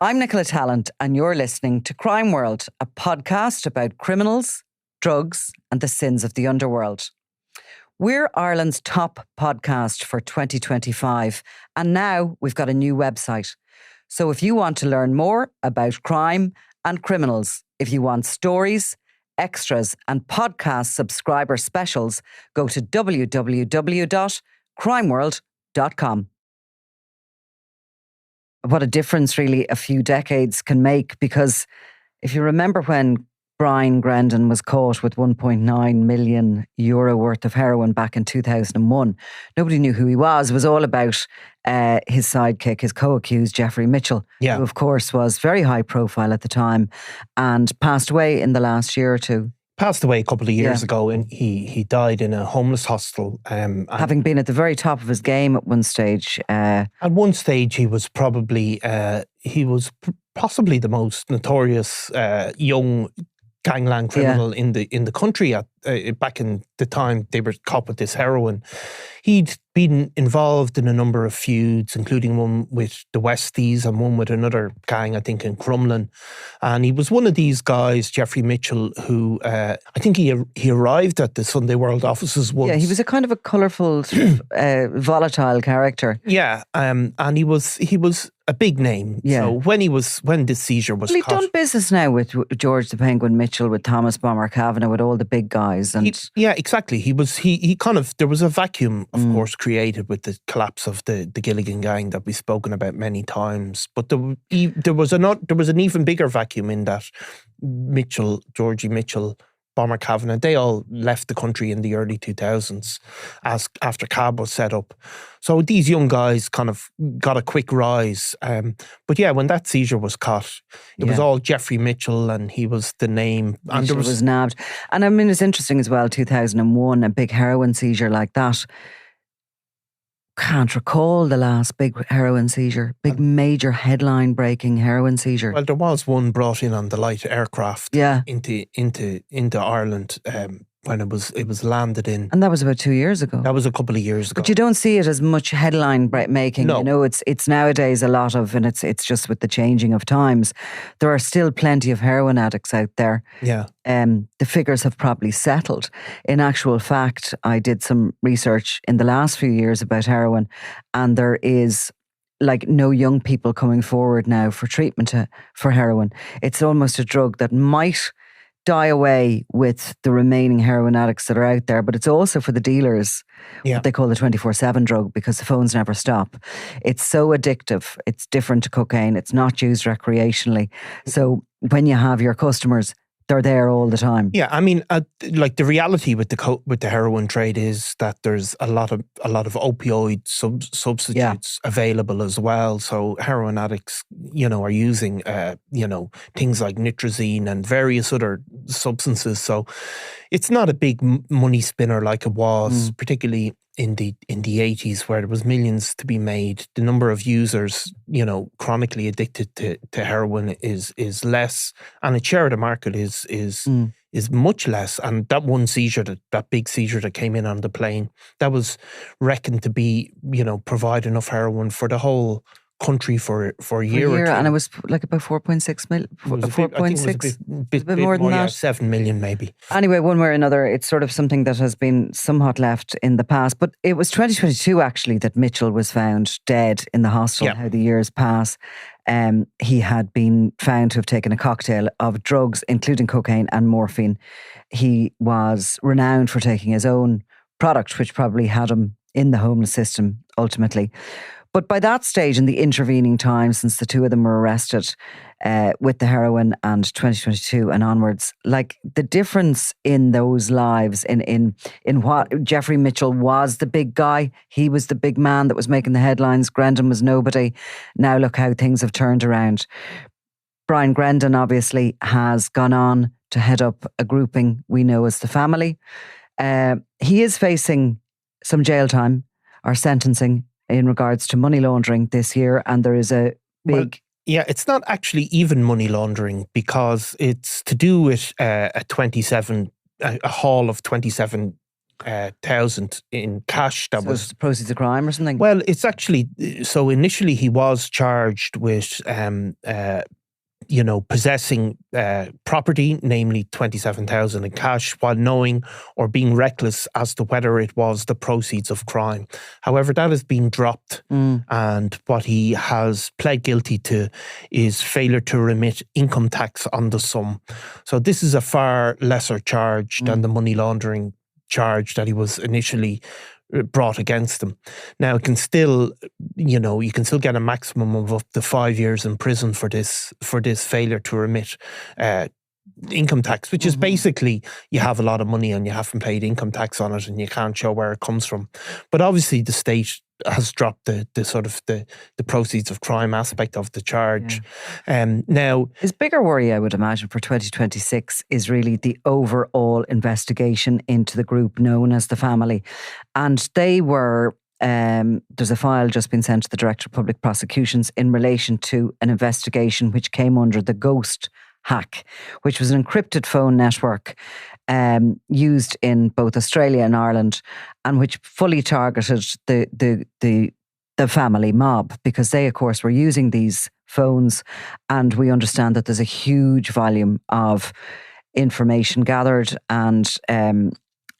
I'm Nicola Talent, and you're listening to Crime World, a podcast about criminals, drugs, and the sins of the underworld. We're Ireland's top podcast for 2025, and now we've got a new website. So if you want to learn more about crime and criminals, if you want stories, extras, and podcast subscriber specials, go to www.crimeworld.com. What a difference really a few decades can make, because if you remember when Brian Grendon was caught with €1.9 million worth of heroin back in 2001, nobody knew who he was. It was all about his sidekick, his co-accused, Jeffrey Mitchell, who of course was very high profile at the time and passed away in the last year or two. Passed away a couple of years ago, and he died in a homeless hostel. Having been at the very top of his game at one stage. At one stage, he was probably possibly the most notorious young gangland criminal in the country back in the time they were caught with this heroin. He'd been involved in a number of feuds, including one with the Westies and one with another gang, I think, in Crumlin. And he was one of these guys, Jeffrey Mitchell, who I think he arrived at the Sunday World offices once. Yeah, he was a kind of a colourful, volatile character. Yeah, and he was a big name. Yeah. So when this seizure was he'd caught, done business now with George the Penguin Mitchell, with Thomas Bomber Kavanagh, with all the big guys. And exactly. He kind of, there was a vacuum, of course, created with the collapse of the Gilligan gang that we've spoken about many times. But there was an even bigger vacuum in that Georgie Mitchell, Bomber Kavanagh, they all left the country in the early 2000s after CAB was set up. So these young guys kind of got a quick rise. But yeah, when that seizure was caught, it was all Jeffrey Mitchell, and he was the name. And Mitchell was nabbed. And I mean, it's interesting as well, 2001, a big heroin seizure like that. Can't recall the last big heroin seizure, big major headline breaking heroin seizure. Well, there was one brought in on the light aircraft into Ireland when it was landed in. And that was about 2 years ago. That was a couple of years ago. But you don't see it as much headline making. No. You know, it's nowadays a lot of, and it's just with the changing of times. There are still plenty of heroin addicts out there. Yeah. The figures have probably settled. In actual fact, I did some research in the last few years about heroin, and there is like no young people coming forward now for treatment for heroin. It's almost a drug that might die away with the remaining heroin addicts that are out there, but it's also for the dealers, what they call the 24/7 drug, because the phones never stop. It's so addictive. It's different to cocaine. It's not used recreationally. So when you have your customers, they're there all the time. Yeah, I mean, like the reality with the heroin trade is that there's a lot of opioid substitutes available as well. So heroin addicts, are using things like nitrazine and various other substances. So it's not a big money spinner like it was, particularly in the 80s, where there was millions to be made. The number of users, chronically addicted to heroin is less, and its share of the market is much less. And that one seizure, that big seizure that came in on the plane, that was reckoned to be, provide enough heroin for the whole country for a year or two. And it was like about 4.6 million. 4.6? A bit more than that. 7 million maybe. Anyway, one way or another, it's sort of something that has been somewhat left in the past. But it was 2022 actually that Mitchell was found dead in the hostel. How the years pass. He had been found to have taken a cocktail of drugs, including cocaine and morphine. He was renowned for taking his own product, which probably had him in the homeless system ultimately. But by that stage, in the intervening time, since the two of them were arrested with the heroin, and 2022 and onwards, like the difference in those lives, in what Jeffrey Mitchell was the big guy, he was the big man that was making the headlines. Grandon was nobody. Now look how things have turned around. Brian Grendon obviously has gone on to head up a grouping we know as the Family. He is facing some jail time or sentencing in regards to money laundering this year, and there is a big... Yeah, it's not actually even money laundering, because it's to do with a haul of 27 thousand in cash. That was the proceeds of crime or something. Well, it's actually so. Initially, he was charged with possessing property, namely 27,000 in cash, while knowing or being reckless as to whether it was the proceeds of crime. However, that has been dropped, and what he has pled guilty to is failure to remit income tax on the sum. So this is a far lesser charge than the money laundering charge that he was initially brought against him. Now, it can still, you can still get a maximum of up to 5 years in prison for this failure to remit income tax, which is basically you have a lot of money and you haven't paid income tax on it and you can't show where it comes from. But obviously the state has dropped the proceeds of crime aspect of the charge. Now, his bigger worry, I would imagine, for 2026 is really the overall investigation into the group known as the family. And they were, there's a file just been sent to the Director of Public Prosecutions in relation to an investigation which came under the Ghost hack, which was an encrypted phone network used in both Australia and Ireland, and which fully targeted the family mob, because they, of course, were using these phones, and we understand that there's a huge volume of information gathered, and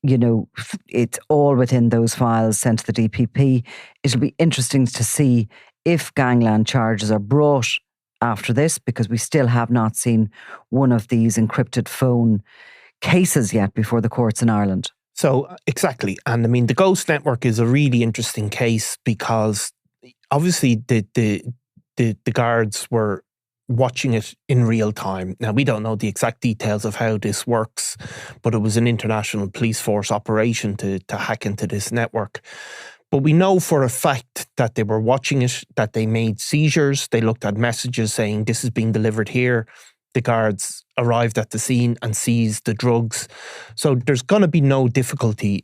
it's all within those files sent to the DPP. It'll be interesting to see if gangland charges are brought after this, because we still have not seen one of these encrypted phone cases yet before the courts in Ireland. So, exactly. And I mean, the Ghost Network is a really interesting case because obviously the guards were watching it in real time. Now, we don't know the exact details of how this works, but it was an international police force operation to hack into this network. But we know for a fact that they were watching it, that they made seizures. They looked at messages saying this is being delivered here. The guards arrived at the scene and seized the drugs. So there's going to be no difficulty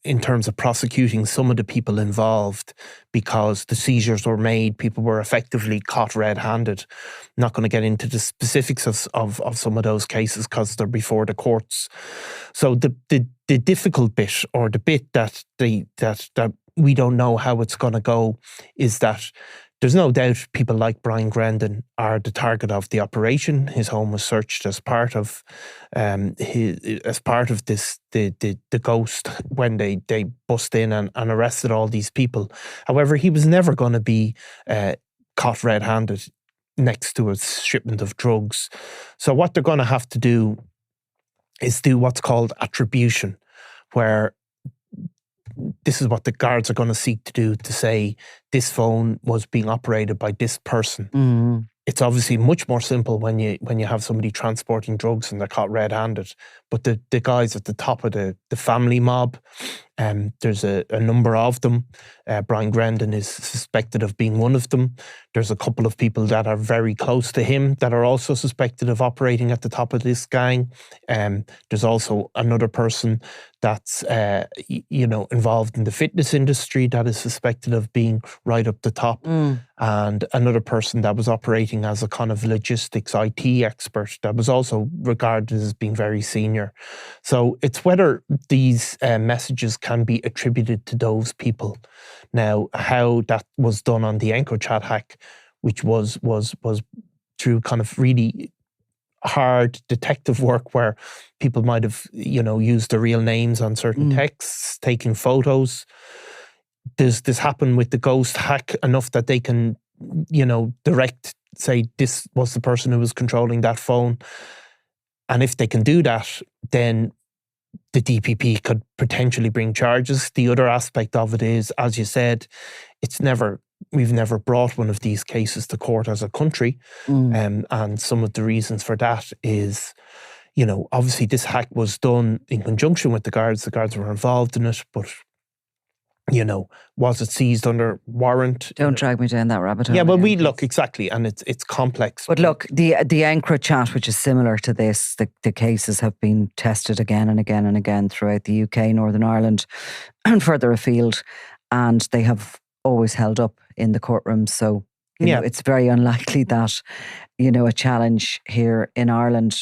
in terms of prosecuting some of the people involved because the seizures were made. People were effectively caught red-handed. I'm not going to get into the specifics of some of those cases because they're before the courts. So the difficult bit, or the bit that we don't know how it's going to go, is that there's no doubt people like Brian Grendon are the target of the operation. His home was searched as part of this the Ghost when they bust in and arrested all these people. However, he was never going to be caught red-handed next to a shipment of drugs. So what they're going to have to do is do what's called attribution, where this is what the guards are going to seek to do, to say this phone was being operated by this person. Mm-hmm. It's obviously much more simple when you have somebody transporting drugs and they're caught red-handed. But the guys at the top of the family mob, there's a number of them. Brian Grendon is suspected of being one of them. There's a couple of people that are very close to him that are also suspected of operating at the top of this gang. There's also another person that's involved in the fitness industry that is suspected of being right up the top. And another person that was operating as a kind of logistics IT expert that was also regarded as being very senior. So it's whether these messages can be attributed to those people. Now, how that was done on the EncroChat hack, which was through kind of really hard detective work where people might have, used their real names on certain texts, taking photos. Does this happen with the Ghost hack enough that they can, direct, say, this was the person who was controlling that phone? And if they can do that, then the DPP could potentially bring charges. The other aspect of it is, as you said, we've never brought one of these cases to court as a country. And some of the reasons for that is, obviously this hack was done in conjunction with the guards. The guards were involved in it, but was it seized under warrant? Don't drag me down that rabbit hole. Yeah, well, look, exactly, and it's complex. But look, the EncroChat, which is similar to this, the cases have been tested again and again and again throughout the UK, Northern Ireland, and further afield, and they have always held up in the courtroom. So, it's very unlikely that, a challenge here in Ireland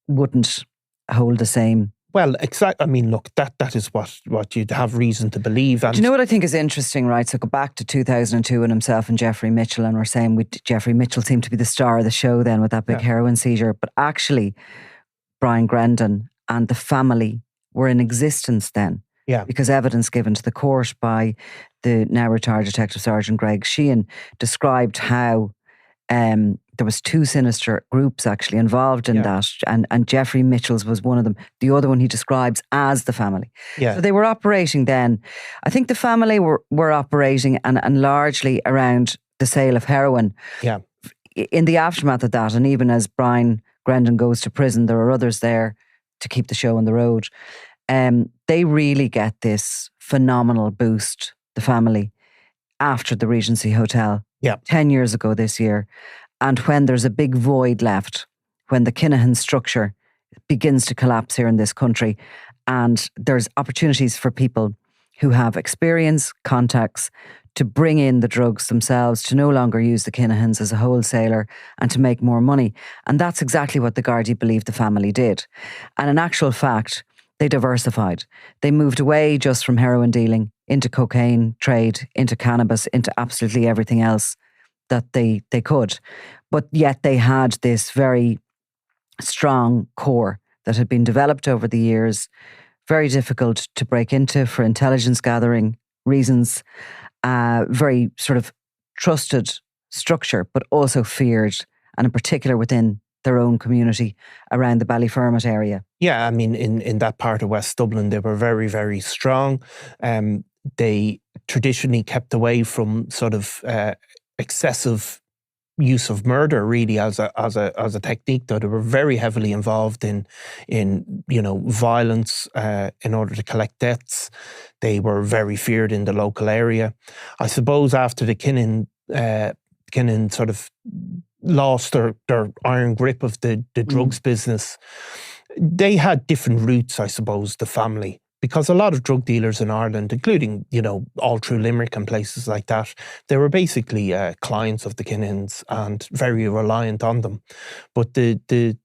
wouldn't hold the same Well, exactly. I mean, look, that is what you'd have reason to believe. And do you know what I think is interesting, right? So go back to 2002 and himself and Jeffrey Mitchell, and we're saying Jeffrey Mitchell seemed to be the star of the show then with that big heroin seizure. But actually, Brian Grendon and the family were in existence then. Yeah. Because evidence given to the court by the now retired Detective Sergeant Greg Sheehan described how there was two sinister groups actually involved in that, and Jeffrey Mitchell's was one of them. The other one he describes as the family. Yeah. So they were operating then. I think the family were operating and largely around the sale of heroin. Yeah. In the aftermath of that, and even as Brian Grendon goes to prison, there are others there to keep the show on the road. They really get this phenomenal boost, the family, after the Regency Hotel. 10 years ago this year. And when there's a big void left, when the Kinahan structure begins to collapse here in this country, and there's opportunities for people who have experience, contacts, to bring in the drugs themselves, to no longer use the Kinahans as a wholesaler and to make more money. And that's exactly what the Gardaí believe the family did. And in actual fact, they diversified. They moved away just from heroin dealing into cocaine trade, into cannabis, into absolutely everything else that they could. But yet they had this very strong core that had been developed over the years, very difficult to break into for intelligence gathering reasons, very sort of trusted structure, but also feared, and in particular within their own community around the Ballyfermot area. Yeah, I mean, in that part of West Dublin, they were very, very strong. They traditionally kept away from sort of excessive use of murder, really, as a technique. Though they were very heavily involved in violence in order to collect debts. They were very feared in the local area. I suppose after the Kinahan sort of lost their iron grip of the drugs business, they had different routes, I suppose, the family. Because a lot of drug dealers in Ireland, including, all through Limerick and places like that, they were basically clients of the Kinahans and very reliant on them. But the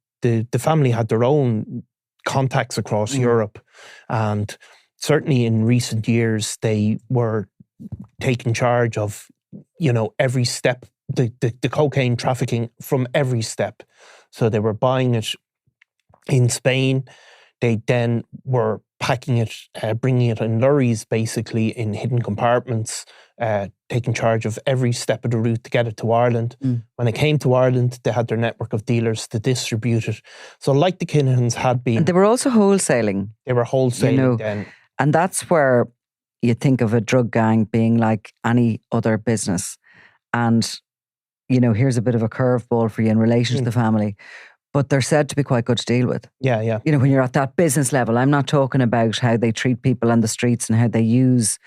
family had their own contacts across Europe, and certainly in recent years they were taking charge of, every step, the cocaine trafficking from every step. So they were buying it in Spain. They then were packing it, bringing it in lorries, basically in hidden compartments, taking charge of every step of the route to get it to Ireland. When it came to Ireland, they had their network of dealers to distribute it. So like the Kinahans had been... And they were also wholesaling. They were wholesaling then. And that's where you think of a drug gang being like any other business. And, here's a bit of a curveball for you in relation to the family. But they're said to be quite good to deal with. Yeah, yeah. When you're at that business level, I'm not talking about how they treat people on the streets and how they use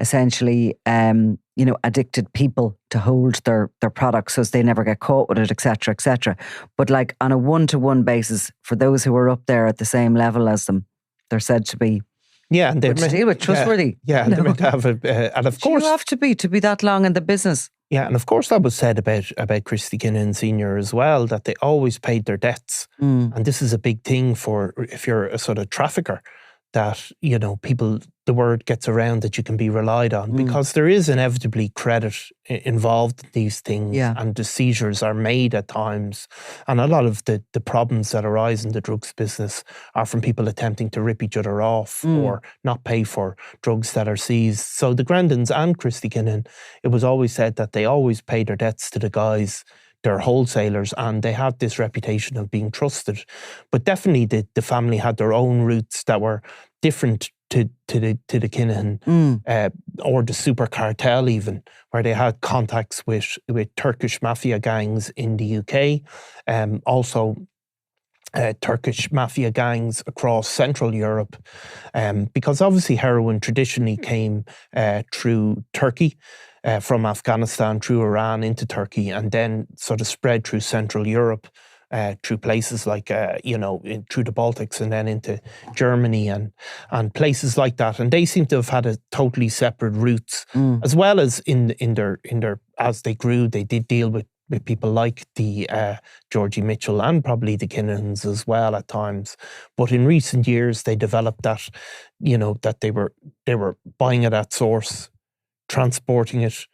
essentially, addicted people to hold their products so as they never get caught with it, etc., etc. But like on a one-to-one basis, for those who are up there at the same level as them, they're said to be and good to deal with, trustworthy. Yeah, and they're meant to have and of course you have to be that long in the business. Yeah, and of course that was said about Christy Kinahan Sr. as well, that they always paid their debts. And this is a big thing for if you're a sort of trafficker, that, people, the word gets around that you can be relied on, because there is inevitably credit involved in these things, and the seizures are made at times. And a lot of the problems that arise in the drugs business are from people attempting to rip each other off or not pay for drugs that are seized. So the Grandons and Christy Kinahan, it was always said that they always paid their debts to the guys. They're wholesalers, and they had this reputation of being trusted. But definitely the family had their own roots that were different to the Kinahan or the super cartel even, where they had contacts with Turkish mafia gangs in the UK, also Turkish mafia gangs across Central Europe, because obviously heroin traditionally came through Turkey, from Afghanistan through Iran into Turkey, and then sort of spread through Central Europe, through places like, through the Baltics and then into Germany and places like that. And they seem to have had a totally separate routes, as well as in their as they grew, they did deal with with people like the Georgie Mitchell and probably the Kinnans as well at times. But in recent years, they developed that, that they were buying it at source, transporting it,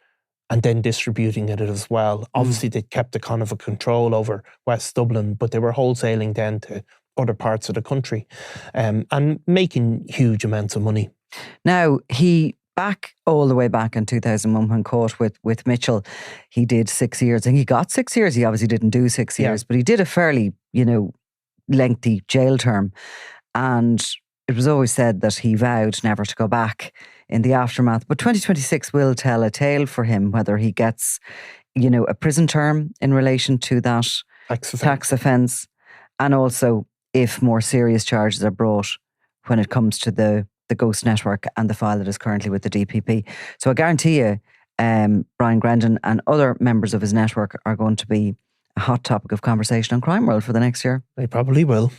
and then distributing it as well. Obviously, they kept a kind of a control over West Dublin, but they were wholesaling then to other parts of the country, and making huge amounts of money. Now, all the way back in 2001 when caught with Mitchell, he did 6 years. And he got 6 years. He obviously didn't do 6 years, but he did a fairly, lengthy jail term. And it was always said that he vowed never to go back in the aftermath. But 2026 will tell a tale for him, whether he gets, a prison term in relation to that tax offence, and also if more serious charges are brought when it comes to the Ghost Network and the file that is currently with the DPP. So I guarantee you, Brian Grendon and other members of his network are going to be a hot topic of conversation on Crime World for the next year. They probably will.